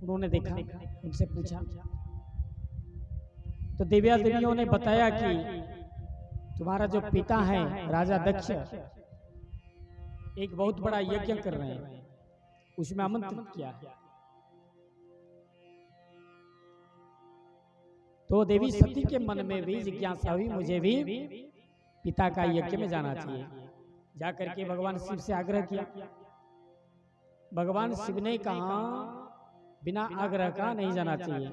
उन्होंने देखा, उनसे पूछा तो देविया देवियों ने बताया कि तुम्हारा जो पिता है राजा दक्ष एक बहुत बड़ा यज्ञ कर रहे हैं, उसमें आमंत्रित किया है। तो देवी सती के मन में भी जिज्ञासा हुई, मुझे भी पिता का यज्ञ में जाना चाहिए। जाकर के भगवान शिव से आग्रह किया। भगवान शिव ने कहा बिना आग्रह का नहीं जाना चाहिए,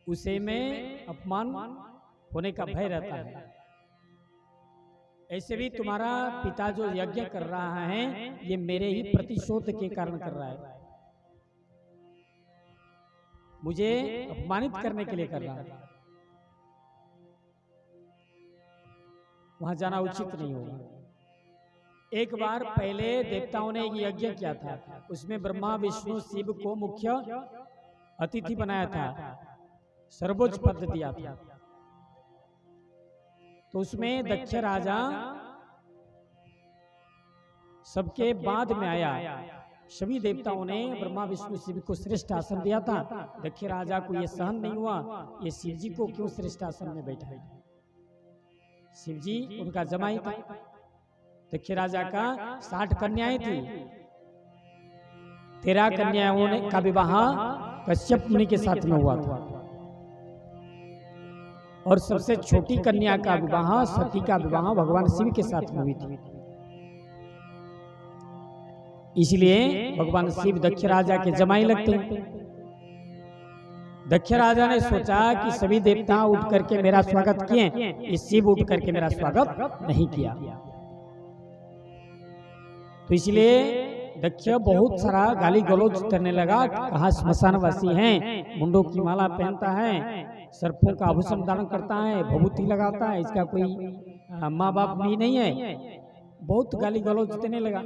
उसे में अपमान होने का भय रहता है। ऐसे भी तुम्हारा पिता जो यज्ञ कर रहा है ये मेरे ही प्रतिशोध के कारण कर रहा है, मुझे अपमानित करने के लिए कर रहा है, वहां जाना उचित नहीं होगा। एक बार पहले देवताओं ने एक यज्ञ किया था, उसमें ब्रह्मा विष्णु शिव को मुख्य अतिथि बनाया था, सर्वोच्च पद दिया था। तो उसमें दक्ष राजा सबके बाद में आया। सभी देवताओं ने ब्रह्मा विष्णु शिव को श्रेष्ठ आसन दिया था। दक्ष राजा को यह सहन नहीं हुआ, ये शिव जी को क्यों श्रेष्ठ आसन में बैठाया। शिव जी उनका जमाई था। दक्ष राजा का 60 कन्याएं थी। 13 कन्याओं का विवाह कश्यप मुनि के साथ में हुआ था और सबसे छोटी कन्या का विवाह सती का विवाह भगवान शिव के साथ में हुई थी। इसलिए भगवान शिव दक्ष राजा के जमाई लगते हैं। दक्ष राजा ने सोचा कि सभी देवता उठ करके मेरा स्वागत किए, इस शिव उठ करके मेरा स्वागत नहीं किया। तो इसलिए दक्ष बहुत सारा गाली गलौज करने लगा। कहा स्मशानवासी हैं, मुंडों की माला पहनता है, सर्पों का आभूषण धारण करता है, भभूति लगाता है, इसका कोई माँ बाप भी नहीं है। बहुत गाली गलौज देने लगा।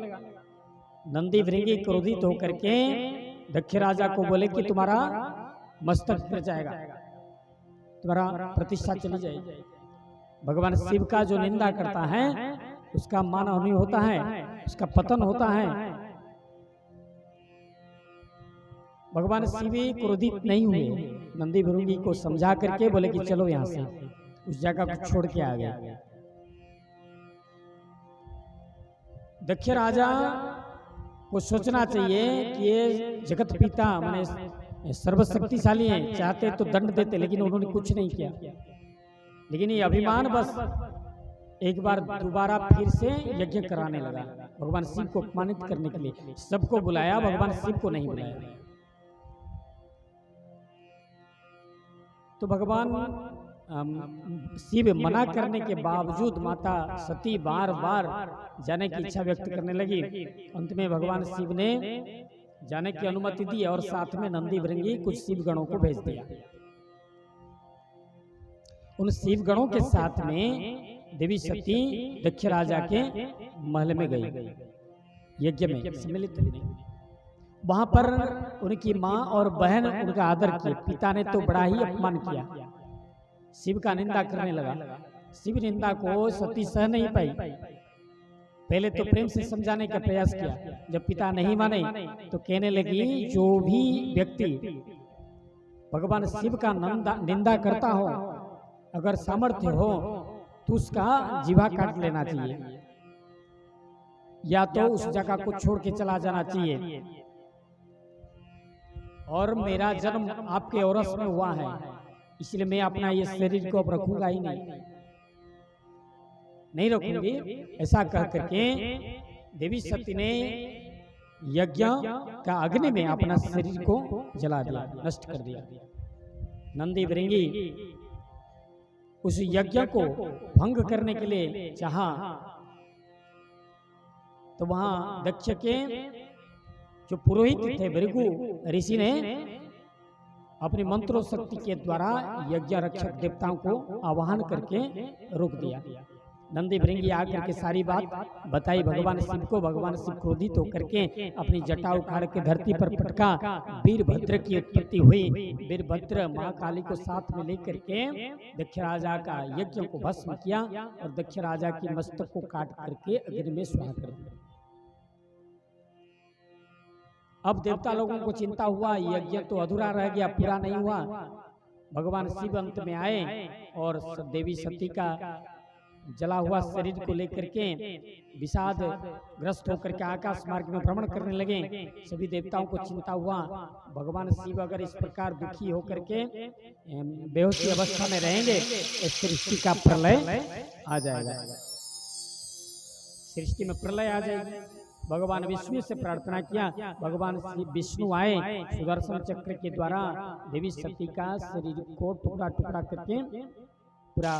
नंदी भृंगी क्रोधित होकर के दक्ष राजा को बोले कि तुम्हारा मस्तक गिर जाएगा, तुम्हारा प्रतिष्ठा चली जाएगी। भगवान शिव का जो निंदा करता है उसका मान हानि होता है, उसका पतन होता है। भगवान शिव क्रोधित नहीं हुए, नंदी भृंगी को समझा करके बोले कि चलो यहाँ से, उस जगह को छोड़ के आ गया। दक्ष राजा को सोचना चाहिए कि ये जगत पिता माने सर्वशक्तिशाली हैं, चाहते तो दंड देते, लेकिन उन्होंने कुछ नहीं किया। लेकिन ये अभिमान बस एक बार दोबारा फिर से यज्ञ कराने लगा, भगवान शिव को अपमानित करने के लिए। सबको बुलाया, भगवान शिव को नहीं बुलाया। तो भगवान शिव मना करने के बावजूद माता सती बार बार जाने की इच्छा व्यक्त करने लगी। अंत में भगवान शिव ने जाने की अनुमति दी और साथ में नंदी भृंगी कुछ शिव गणों को भेज दिया। उन शिव गणों के साथ में देवी सती दक्ष राजा के महल में गई, यज्ञ में सम्मिलित हुई। वहां पर उनकी माँ और बहन उनका आदर किए। पिता ने तो बड़ा ही अपमान किया, शिव का निंदा करने लगा। शिव निंदा को सती सह नहीं पाई। पहले तो प्रेम से समझाने का प्रयास किया, जब पिता नहीं माने तो कहने लगी जो भी व्यक्ति भगवान शिव का निंदा करता हो, अगर सामर्थ्य हो तो उसका जीवा काट लेना चाहिए, या तो उस जगह को छोड़ के चला जाना चाहिए। और मेरा जन्म आपके औरस में हुआ है, इसलिए मैं अपना ये शरीर को अब रखूंगा ही नहीं रखूंगी। ऐसा कह करके देवी सती ने यज्ञ का अग्नि में अपना शरीर को जला दिया, नष्ट कर दिया। नंदी भृंगी उस यज्ञ को भंग करने के लिए चाहा, तो वहां दक्ष के जो पुरोहित थे भृगु ऋषि ने अपनी मंत्रों शक्ति के द्वारा यज्ञ रक्षक देवताओं को आवाहन करके रोक दिया। नंदी भृंगी आकर के सारी बात बताई भगवान शिव को। भगवान शिव क्रोधित होकर के अपनी जटा उखाड़ के धरती पर पटका। वीरभद्र की उत्पत्ति हुई। वीरभद्र महाकाली को साथ में लेकर के दक्ष राजा का यज्ञ को भस्म किया और दक्ष राजा की मस्तक को काट करके अग्नि में स्वाहा कर दिया। अब देवता लोगों को चिंता हुआ, यज्ञ तो अधूरा रह गया, पूरा नहीं हुआ। भगवान शिव अंत में आए और देवी सती का जला हुआ शरीर को लेकर के विषाद ग्रस्त होकर के आकाश मार्ग में भ्रमण करने लगे। सभी देवताओं को चिंता हुआ, भगवान शिव अगर इस प्रकार दुखी होकर के बेहोशी अवस्था में रहेंगे, इस सृष्टि का प्रलय आ जाएगा, सृष्टि में प्रलय आ जाएगी। भगवान विष्णु से प्रार्थना किया, भगवान विष्णु आए, सुदर्शन चक्र के द्वारा देवी सती का शरीर को टुकड़ा टुकड़ा करके पूरा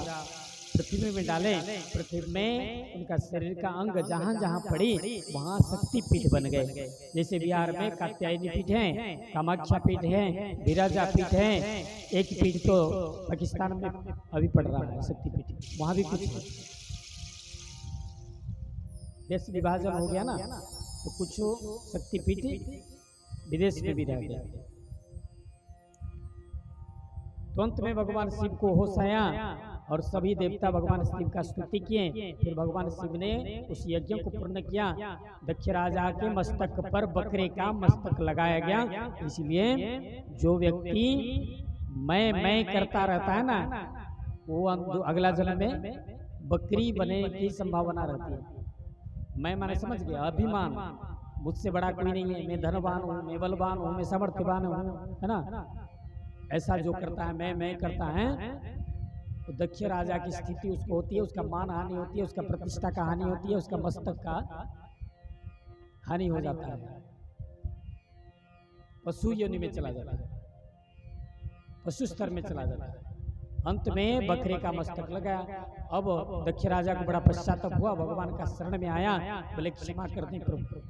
पृथ्वी में डाले। पृथ्वी में उनका शरीर का अंग जहाँ जहाँ पड़ी वहाँ शक्ति पीठ बन गए। जैसे बिहार में कात्यायनी पीठ है, कामाख्या पीठ है, विराजा पीठ है, एक पीठ तो पाकिस्तान में अभी पड़ रहा है शक्ति पीठ, वहाँ भी कुछ है। देश विभाजन हो गया ना, तो कुछ शक्तिपीठ विदेश में भी रह गया। तो अंत में भगवान शिव को होश आया और सभी देवता भगवान शिव का स्तुति किए। फिर भगवान शिव ने उस यज्ञ को पूर्ण किया। दक्ष राजा के मस्तक पर बकरे का मस्तक लगाया गया। इसलिए जो व्यक्ति मैं करता रहता है ना, वो अगला जन्म में बकरी बने की संभावना रहती है। मैं माने समझ गया, अभिमान, मुझसे बड़ा कोई नहीं है, मैं धनवान हूँ, मैं बलवान हूँ, मैं सामर्थ्यवान हूँ, है ना। ऐसा जो करता है, मैं करता है, तो दक्ष राजा की स्थिति उसको होती है, उसका मान हानि होती है, उसका प्रतिष्ठा का हानि होती है, उसका मस्तक का हानि हो जाता है, पशु योनि में चला जाता है, पशु स्तर में चला जाता है। अंत में बकरे का मस्तक लगाया। अब दक्ष राजा को बड़ा पश्चाताप हुआ, भगवान का शरण में आया, बोले क्षमा कर दें प्रभु।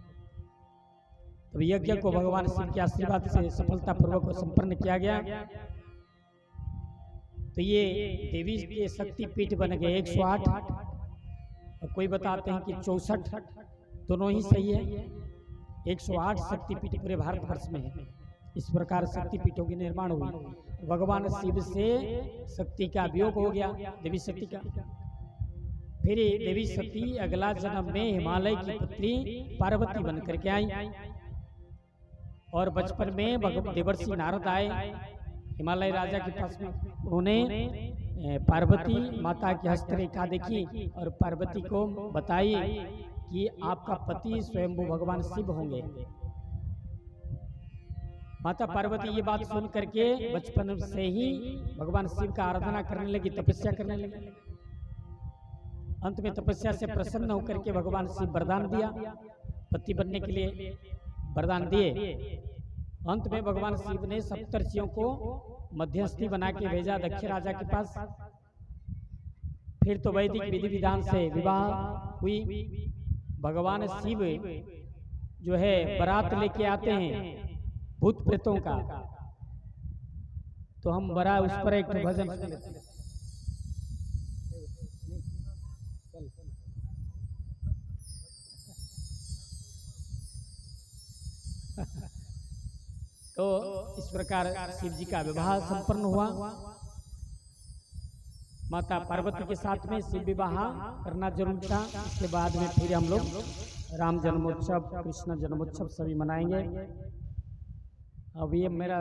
तो यज्ञ को भगवान शिव के आशीर्वाद से सफलता पूर्वक संपन्न किया गया। तो ये देवी के शक्ति पीठ बन गए 108, और कोई बताते हैं कि 64, दोनों ही सही है। 108 शक्ति पीठ पूरे भारतवर्ष में है। इस प्रकार शक्ति पीठों की निर्माण हुई। भगवान शिव से शक्ति का वियोग हो गया, देवी सती का। फिर देवी सती अगला जन्म में हिमालय की पुत्री पार्वती बन करके आई। और बचपन में देवर्षि नारद आए हिमालय राजा के पास में। उन्होंने पार्वती माता की हस्तरेखा देखी और पार्वती को बताई कि आपका पति स्वयंभू भगवान शिव होंगे। माता पार्वती ये बात सुन करके बचपन से ही भगवान शिव का आराधना करने लगी, तपस्या करने लगी। अंत में तपस्या से प्रसन्न होकर के भगवान शिव वरदान दिया, पति बनने के लिए वरदान दिए। अंत में भगवान शिव ने सप्तर्षियों को मध्यस्थी बना के भेजा दक्ष राजा के पास। फिर तो वैदिक विधि विधान से विवाह हुई। भगवान शिव जो है बारात लेके आते हैं भूत प्रेतों का, तो हम बड़ा उस पर एक भजन सुन लेते हैं। तो इस प्रकार शिव जी का विवाह संपन्न हुआ। माता पार्वती के साथ में शिव विवाह करना जरूर था। इसके बाद में फिर हम लोग राम जन्मोत्सव, कृष्ण जन्मोत्सव सभी मनाएंगे। अब ये मेरा